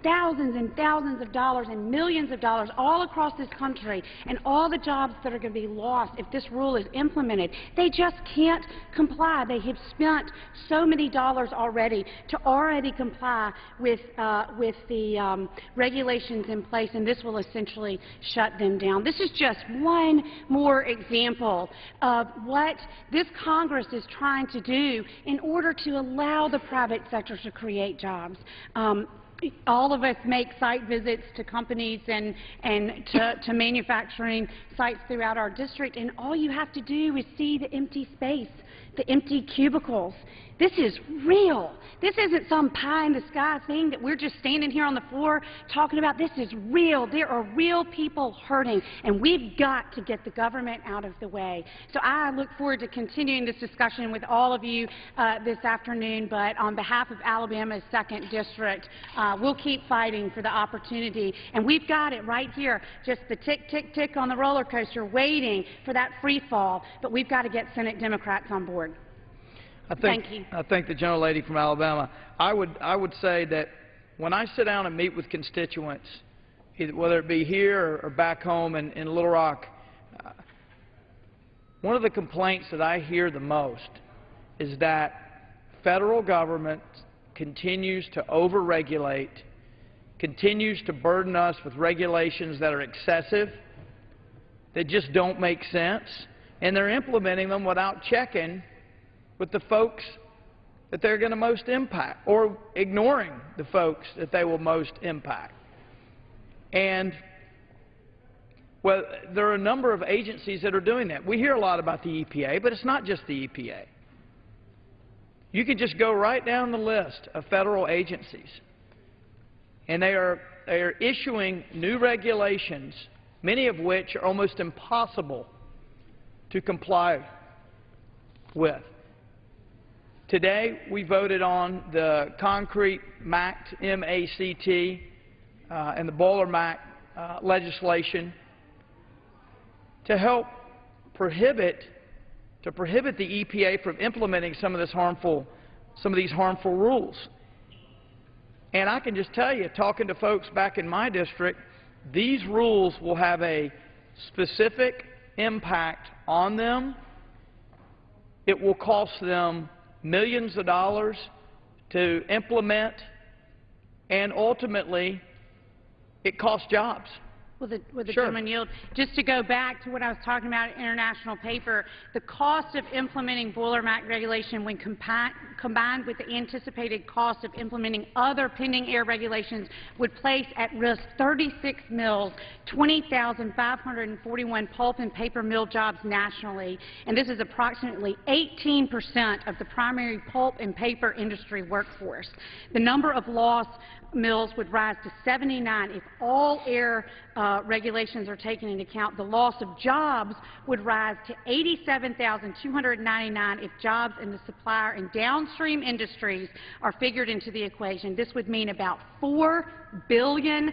thousands and thousands of dollars and millions of dollars all across this country, and all the jobs that are going to be lost if this rule is implemented. They just can't comply. They have spent so many dollars already to already comply with the regulations in place, and this will essentially shut them down. This is just one more example of what this Congress is trying to do in order to allow the private sector to create jobs. All of us make site visits to companies and to manufacturing sites throughout our district, and all you have to do is see the empty space, the empty cubicles. This is real. This isn't some pie-in-the-sky thing that we're just standing here on the floor talking about. This is real. There are real people hurting, and we've got to get the government out of the way. So I look forward to continuing this discussion with all of you this afternoon, but on behalf of Alabama's 2nd District, we'll keep fighting for the opportunity. And we've got it right here, just the tick, tick, tick on the roller coaster, waiting for that free fall, but we've got to get Senate Democrats on board. Thank you. I thank the gentlelady from Alabama. I would say that when I sit down and meet with constituents, whether it be here or back home in Little Rock, one of the complaints that I hear the most is that federal government continues to overregulate, continues to burden us with regulations that are excessive, that just don't make sense, and they're implementing them without checking with the folks that they're going to most impact, or ignoring the folks that they will most impact. And Well, there are a number of agencies that are doing that. We hear a lot about the EPA, but it's not just the EPA. You can just go right down the list of federal agencies, and they are issuing new regulations, many of which are almost impossible to comply with. Today, we voted on the Concrete MACT, M-A-C-T, and the Boiler MACT legislation to help prohibit the EPA from implementing some of these harmful rules. And I can just tell you, talking to folks back in my district, these rules will have a specific impact on them. It will cost them millions of dollars to implement, and ultimately, it costs jobs. Will the Sure. gentleman yield? Just to go back to what I was talking about in international paper, the cost of implementing Boiler MACT regulation when combined with the anticipated cost of implementing other pending air regulations would place at risk 36 mills, 20,541 pulp and paper mill jobs nationally, and this is approximately 18% of the primary pulp and paper industry workforce. The number of lost mills would rise to 79 if all air regulations are taken into account. The loss of jobs would rise to 87,299 if jobs in the supplier and downstream industries are figured into the equation. This would mean about $4 billion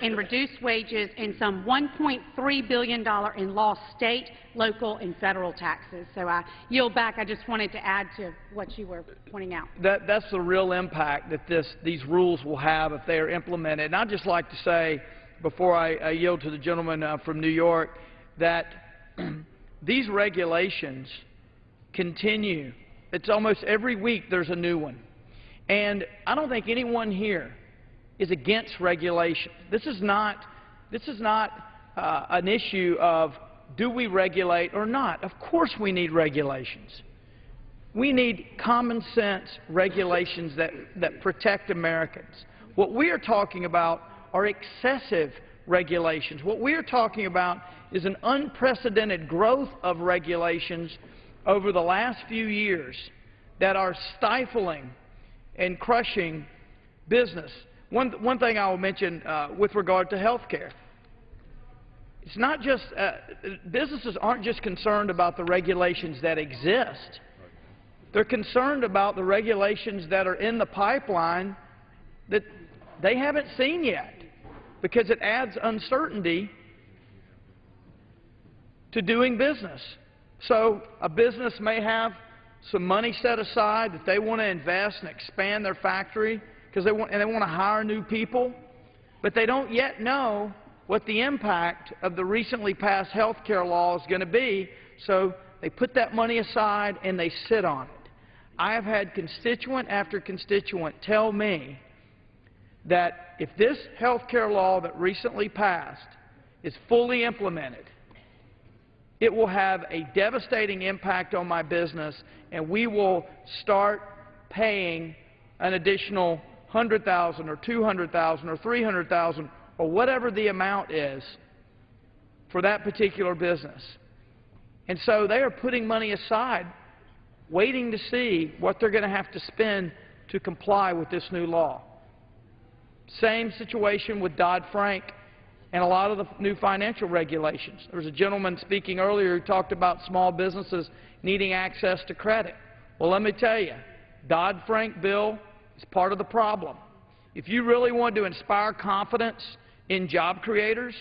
in reduced wages and some $1.3 billion in lost state, local, and federal taxes. So I yield back. I just wanted to add to what you were pointing out. That's the real impact that these rules will have if they are implemented. And I'd just like to say, before I yield to the gentleman from New York, that these regulations continue. It's almost every week there's a new one. And I don't think anyone here is against regulation. This is not an issue of do we regulate or not. Of course we need regulations. We need common sense regulations that protect Americans. What we are talking about are excessive regulations. What we are talking about is an unprecedented growth of regulations over the last few years that are stifling and crushing business. One thing I will mention with regard to health care. It's not just, businesses aren't just concerned about the regulations that exist. They're concerned about the regulations that are in the pipeline that they haven't seen yet, because it adds uncertainty to doing business. So a business may have some money set aside that they want to invest and expand their factory because they want to hire new people, but they don't yet know what the impact of the recently passed health care law is going to be, so they put that money aside and they sit on it. I have had constituent after constituent tell me that if this health care law that recently passed is fully implemented, it will have a devastating impact on my business, and we will start paying an additional $100,000 or $200,000 or $300,000 or whatever the amount is for that particular business. And so they are putting money aside, waiting to see what they're going to have to spend to comply with this new law. Same situation with Dodd-Frank and a lot of the new financial regulations. There was a gentleman speaking earlier who talked about small businesses needing access to credit. Well, let me tell you, Dodd-Frank bill is part of the problem. If you really want to inspire confidence in job creators,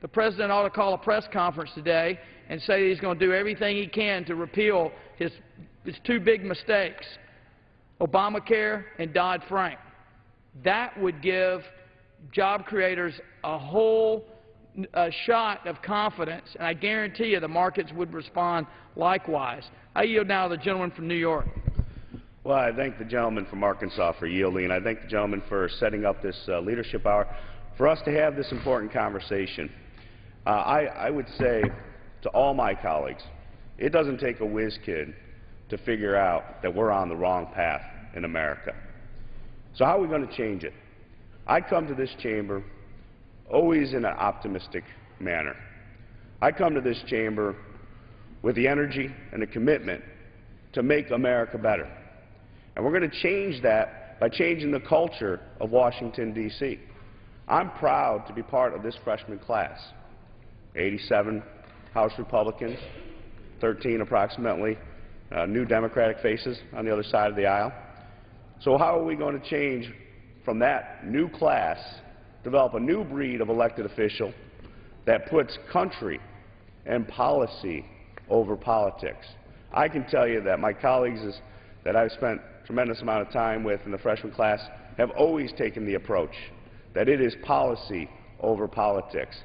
the President ought to call a press conference today and say he's going to do everything he can to repeal his two big mistakes, Obamacare and Dodd-Frank. That would give job creators a whole shot of confidence, and I guarantee you the markets would respond likewise. I yield now to the gentleman from New York. Well, I thank the gentleman from Arkansas for yielding, and I thank the gentleman for setting up this leadership hour for us to have this important conversation. I would say to all my colleagues, it doesn't take a whiz kid to figure out that we're on the wrong path in America. So how are we going to change it? I come to this chamber always in an optimistic manner. I come to this chamber with the energy and the commitment to make America better. And we're going to change that by changing the culture of Washington, D.C. I'm proud to be part of this freshman class. 87 House Republicans, 13 approximately new Democratic faces on the other side of the aisle. So how are we going to change from that new class, develop a new breed of elected official that puts country and policy over politics? I can tell you that my colleagues that I've spent a tremendous amount of time with in the freshman class have always taken the approach that it is policy over politics.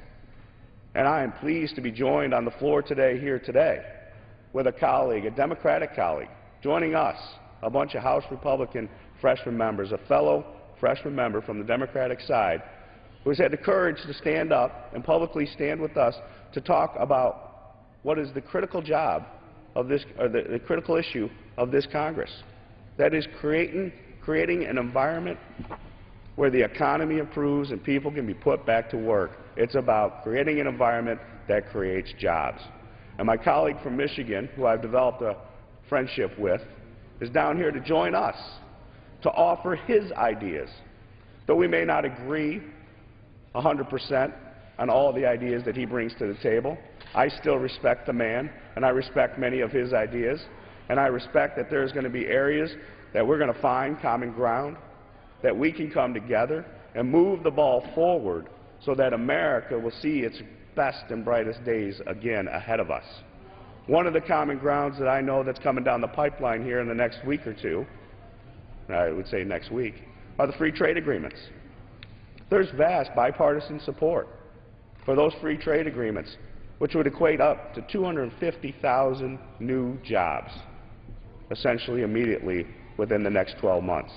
And I am pleased to be joined on the floor today with a colleague, a Democratic colleague, joining us, a bunch of House Republican freshman members, a fellow freshman member from the Democratic side, who has had the courage to stand up and publicly stand with us to talk about what is the critical job of this, or the critical issue of this Congress. That is creating an environment where the economy improves and people can be put back to work. It's about creating an environment that creates jobs. And my colleague from Michigan, who I've developed a friendship with, is down here to join us to offer his ideas. Though we may not agree 100% on all the ideas that he brings to the table, I still respect the man, and I respect many of his ideas, and I respect that there's going to be areas that we're going to find common ground, that we can come together and move the ball forward so that America will see its best and brightest days again ahead of us. One of the common grounds that I know that's coming down the pipeline here in the next week or two, I would say next week, are the free trade agreements. There's vast bipartisan support for those free trade agreements, which would equate up to 250,000 new jobs, essentially immediately within the next 12 months.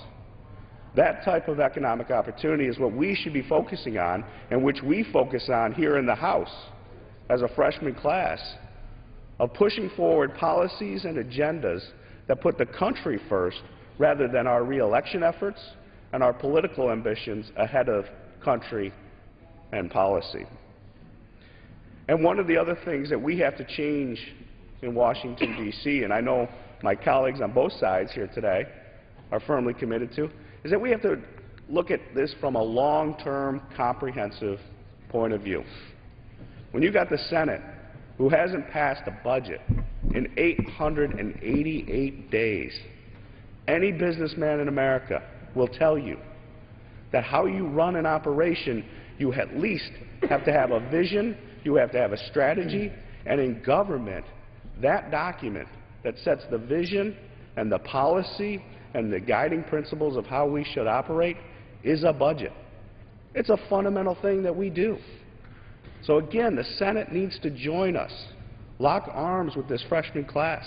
That type of economic opportunity is what we should be focusing on, and which we focus on here in the House as a freshman class, of pushing forward policies and agendas that put the country first rather than our re-election efforts and our political ambitions ahead of country and policy. And one of the other things that we have to change in Washington, D.C., and I know my colleagues on both sides here today are firmly committed to, is that we have to look at this from a long-term, comprehensive point of view. When you've got the Senate, who hasn't passed a budget in 888 days, any businessman in America will tell you that how you run an operation, you at least have to have a vision, you have to have a strategy, and in government, that document that sets the vision and the policy and the guiding principles of how we should operate is a budget. It's a fundamental thing that we do. So again, the Senate needs to join us, lock arms with this freshman class,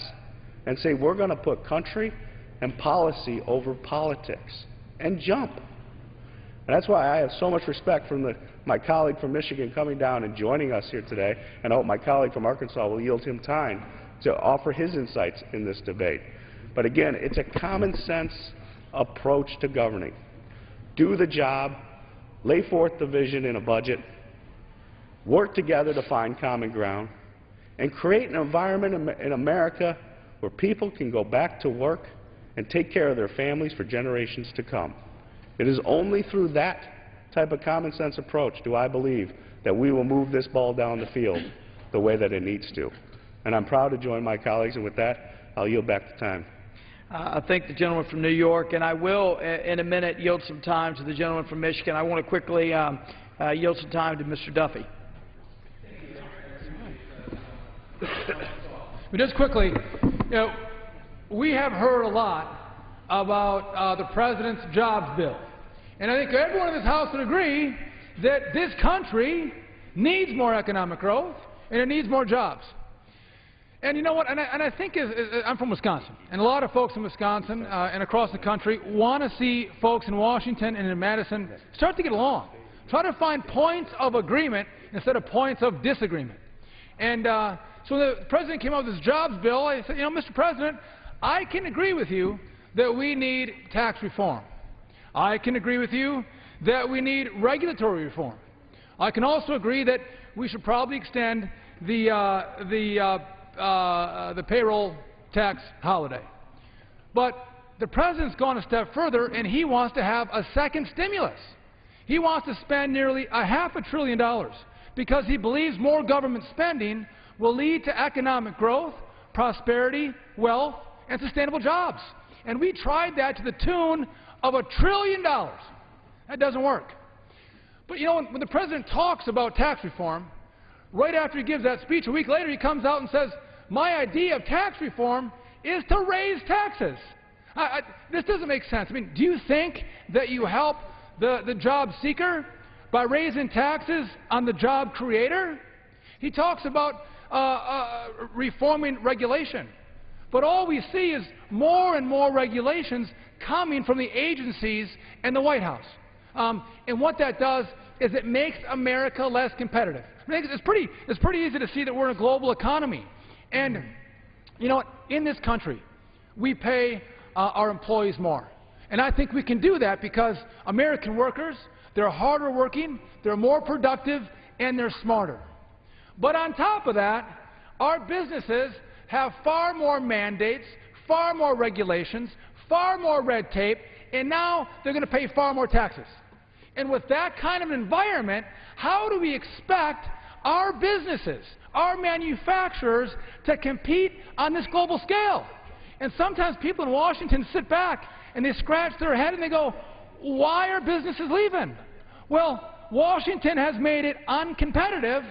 and say we're going to put country and policy over politics, and jump. And that's why I have so much respect from my colleague from Michigan coming down and joining us here today, and I hope my colleague from Arkansas will yield him time to offer his insights in this debate. But again, it's a common sense approach to governing. Do the job, lay forth the vision in a budget, work together to find common ground, and create an environment in America where people can go back to work and take care of their families for generations to come. It is only through that type of common sense approach do I believe that we will move this ball down the field the way that it needs to. And I'm proud to join my colleagues, and with that, I'll yield back the time. I thank the gentleman from New York, and I will, in a minute, yield some time to the gentleman from Michigan. I want to quickly yield some time to Mr. Duffy. But just quickly, we have heard a lot about the President's jobs bill. And I think everyone in this House would agree that this country needs more economic growth and it needs more jobs. And you know what? And I think I'm from Wisconsin, and a lot of folks in Wisconsin and across the country want to see folks in Washington and in Madison start to get along, try to find points of agreement instead of points of disagreement. And so when the President came out with this jobs bill, I said, Mr. President, I can agree with you that we need tax reform. I can agree with you that we need regulatory reform. I can also agree that we should probably extend the payroll tax holiday. But the President's gone a step further, and he wants to have a second stimulus. He wants to spend nearly $500 billion because he believes more government spending will lead to economic growth, prosperity, wealth, and sustainable jobs. And we tried that to the tune of $1 trillion. That doesn't work. But you know, when the President talks about tax reform, right after he gives that speech, a week later he comes out and says, my idea of tax reform is to raise taxes. This doesn't make sense. I mean, do you think that you help the job seeker by raising taxes on the job creator? He talks about reforming regulation. But all we see is more and more regulations coming from the agencies and the White House. And what that does is it makes America less competitive. I mean, it's pretty easy to see that we're in a global economy. And, you know, in this country, we pay our employees more. And I think we can do that because American workers, they're harder working, they're more productive, and they're smarter. But on top of that, our businesses have far more mandates, far more regulations, far more red tape, and now they're going to pay far more taxes. And with that kind of environment, how do we expect our businesses, our manufacturers, to compete on this global scale? And sometimes people in Washington sit back and they scratch their head and they go, why are businesses leaving? Well, Washington has made it uncompetitive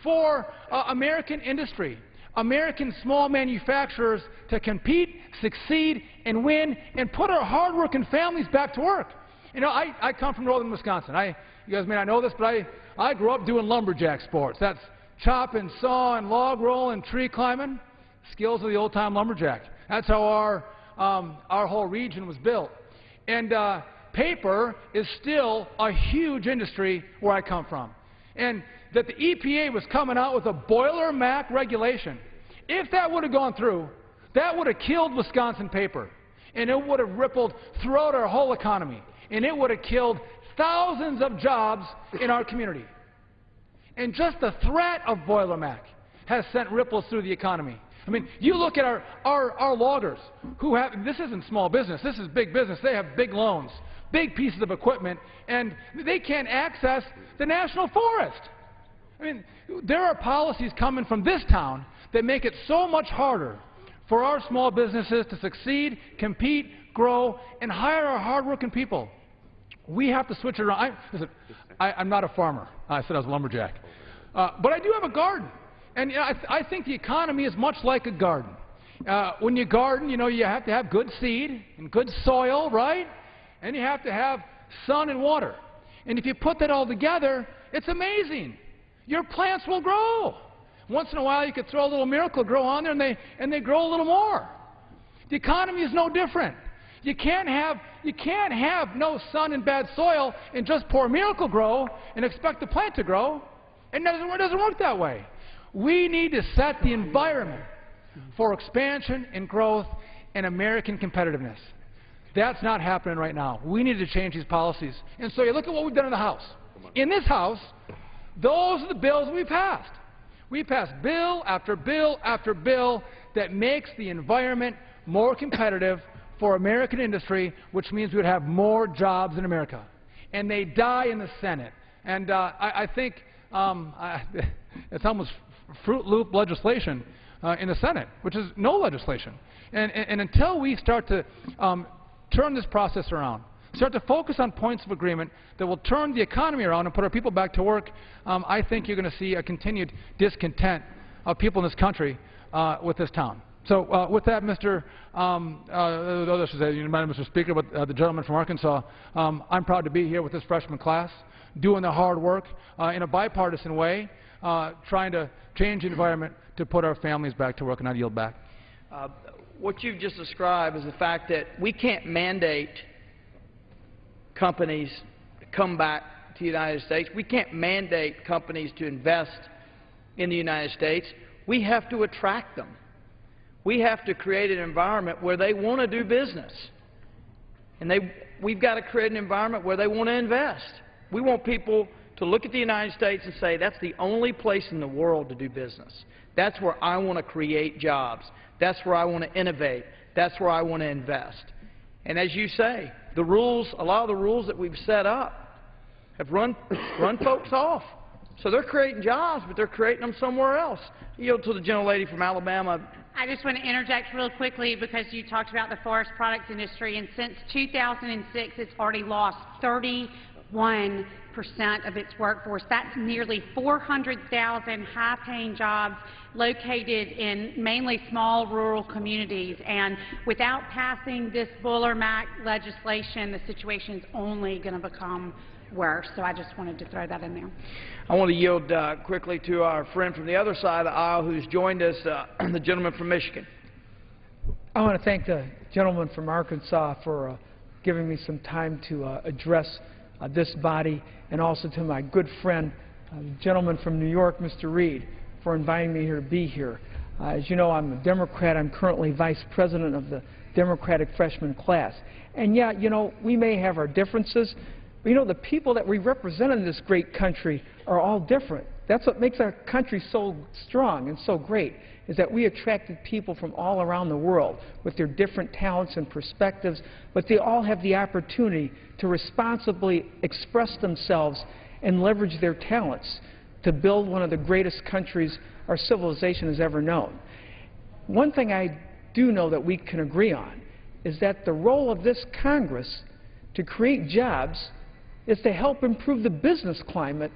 for American industry, American small manufacturers to compete, succeed, and win, and put our hard-working families back to work. You know, I come from northern Wisconsin. You guys may not know this, but I grew up doing lumberjack sports. That's chopping, sawing, log rolling, tree climbing, skills of the old-time lumberjack. That's how our whole region was built. And paper is still a huge industry where I come from. And that the EPA was coming out with a Boiler MAC regulation. If that would have gone through, that would have killed Wisconsin paper. And it would have rippled throughout our whole economy. And it would have killed thousands of jobs in our community. And just the threat of Boiler MAC has sent ripples through the economy. I mean, you look at our loggers who have, this isn't small business, this is big business. They have big loans, big pieces of equipment, and they can't access the national forest. I mean, there are policies coming from this town that make it so much harder for our small businesses to succeed, compete, grow, and hire our hard-working people. We have to switch it around. I'm not a farmer. I said I was a lumberjack. But I do have a garden. And you know, I think the economy is much like a garden. When you garden, you know, you have to have good seed and good soil, right? And you have to have sun and water. And if you put that all together, it's amazing. Your plants will grow. Once in a while, you could throw a little Miracle-Gro on there, and they grow a little more. The economy is no different. You can't have no sun and bad soil and just pour Miracle-Gro and expect the plant to grow. It doesn't work that way. We need to set the environment for expansion and growth and American competitiveness. That's not happening right now. We need to change these policies. And so you look at what we've done in the House. In this House, those are the bills we passed. We passed bill after bill after bill that makes the environment more competitive for American industry, which means we would have more jobs in America. And they die in the Senate. And I think it's almost Fruit Loop legislation in the Senate, which is no legislation. And until we start to turn this process around, start to focus on points of agreement that will turn the economy around and put our people back to work, I think you're going to see a continued discontent of people in this country with this town. So with that, Mr. Speaker, but the gentleman from Arkansas, I'm proud to be here with this freshman class, doing the hard work in a bipartisan way, trying to change the environment to put our families back to work, and I yield back. What you've just described is the fact that we can't mandate companies to come back to the United States. We can't mandate companies to invest in the United States. We have to attract them. We have to create an environment where they want to do business. And we've got to create an environment where they want to invest. We want people to look at the United States and say, that's the only place in the world to do business. That's where I want to create jobs. That's where I want to innovate. That's where I want to invest. And as you say, the rules, a lot of the rules that we've set up have run folks off. So they're creating jobs, but they're creating them somewhere else. Yield to the gentlelady from Alabama. I just want to interject real quickly because you talked about the forest products industry, and since 2006, it's already lost 31% of its workforce. That's nearly 400,000 high-paying jobs located in mainly small rural communities. And without passing this Buller-Mack legislation, the situation's only going to become worse. So I just wanted to throw that in there. I want to yield quickly to our friend from the other side of the aisle who's joined us, the gentleman from Michigan. I want to thank the gentleman from Arkansas for giving me some time to address this body, and also to my good friend, the gentleman from New York, Mr. Reed, for inviting me here to be here. As you know, I'm a Democrat. I'm currently vice president of the Democratic freshman class. And yeah, you know, we may have our differences, but you know, the people that we represent in this great country are all different. That's what makes our country so strong and so great, is that we attracted people from all around the world with their different talents and perspectives, but they all have the opportunity to responsibly express themselves and leverage their talents to build one of the greatest countries our civilization has ever known. One thing I do know that we can agree on is that the role of this Congress to create jobs is to help improve the business climate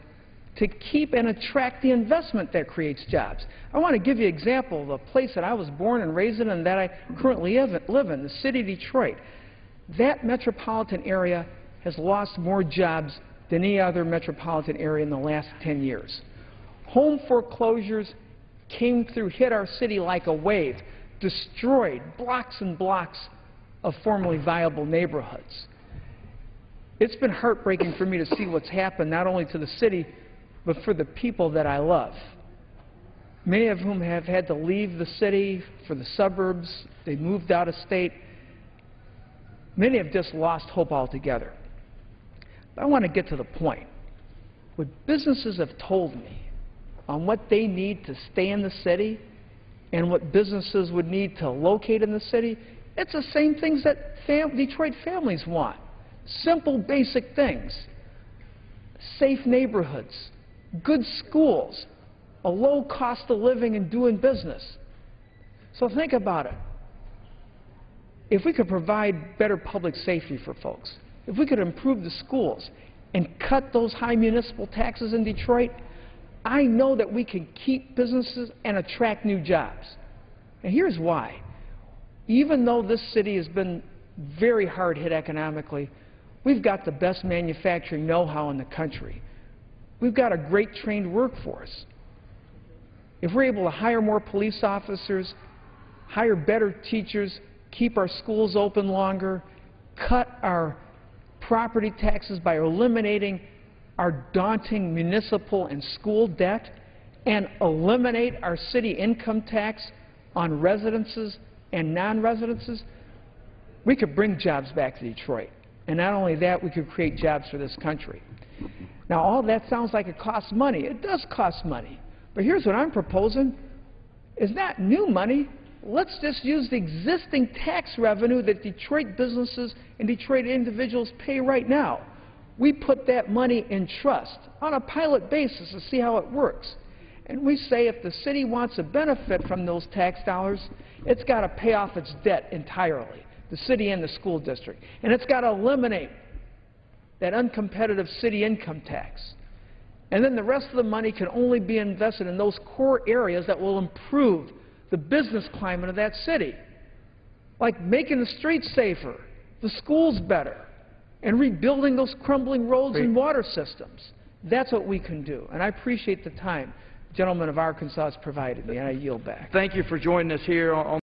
to keep and attract the investment that creates jobs. I want to give you an example of a place that I was born and raised in and that I currently live in, the city of Detroit. That metropolitan area has lost more jobs than any other metropolitan area in the last 10 years. Home foreclosures came through, hit our city like a wave, destroyed blocks and blocks of formerly viable neighborhoods. It's been heartbreaking for me to see what's happened not only to the city, but for the people that I love, many of whom have had to leave the city for the suburbs. They moved out of state. Many have just lost hope altogether. But I want to get to the point. What businesses have told me on what they need to stay in the city and what businesses would need to locate in the city, it's the same things that Detroit families want. Simple, basic things. Safe neighborhoods, good schools, a low cost of living and doing business. So think about it. If we could provide better public safety for folks, if we could improve the schools and cut those high municipal taxes in Detroit, I know that we can keep businesses and attract new jobs. And here's why. Even though this city has been very hard hit economically, we've got the best manufacturing know-how in the country. We've got a great trained workforce. If we're able to hire more police officers, hire better teachers, keep our schools open longer, cut our property taxes by eliminating our daunting municipal and school debt, and eliminate our city income tax on residences and non-residences, we could bring jobs back to Detroit. And not only that, we could create jobs for this country. Now, all that sounds like it costs money. It does cost money. But here's what I'm proposing. It's not new money. Let's just use the existing tax revenue that Detroit businesses and Detroit individuals pay right now. We put that money in trust on a pilot basis to see how it works. And we say if the city wants to benefit from those tax dollars, it's got to pay off its debt entirely, the city and the school district. And it's got to eliminate that uncompetitive city income tax. And then the rest of the money can only be invested in those core areas that will improve the business climate of that city, like making the streets safer, the schools better, and rebuilding those crumbling roads and water systems. That's what we can do. And I appreciate the time the gentleman of Arkansas has provided me, and I yield back. Thank you for joining us here on